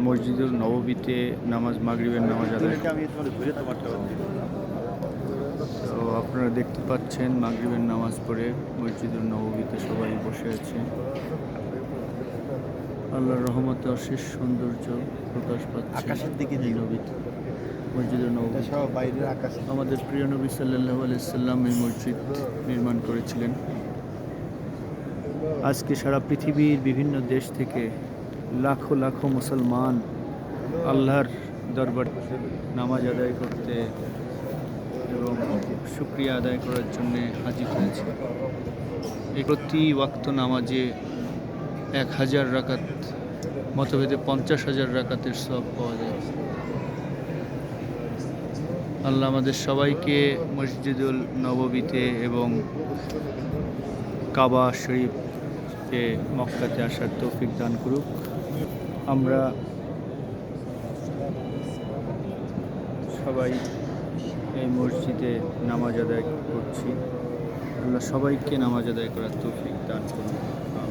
মসজিদুল নববীতে মাগরিবের নামাজ আদায়। তো আপনারা দেখতে পাচ্ছেন মাগরিবের নামাজ পড়ে মসজিদুল নববীতে সবাই বসে আছে। আল্লাহর রহমতে অশেষ সৌন্দর্য প্রকাশ পাচ্ছে আকাশের দিকে এই নবীতে, মসজিদুল নববী। আমাদের প্রিয় নবী সাল্লাল্লাহু আলাইহি সাল্লাম এই মসজিদ নির্মাণ করেছিলেন। আজকে সারা পৃথিবীর বিভিন্ন দেশ থেকে লাখো লাখো মুসলমান আল্লাহর দরবার নামাজ আদায় করতে এবং শুকরিয়া আদায় করার জন্য হাজির হয়েছে। এই প্রতি ওয়াক্ত নামাজে 1000 রাকাত, মতভেদে 50,000 রাকাতের সওয়াব পাওয়া যায়। আল্লাহ আমাদের সবাইকে মসজিদুল নববীতে এবং কাবা শরীফে মক্কাতে আসার তৌফিক দান করুক। আমরা সবাই এই মসজিদে নামাজ আদায় করছি। আল্লাহ সবাইকে নামাজ আদায় করার তৌফিক দান করুন।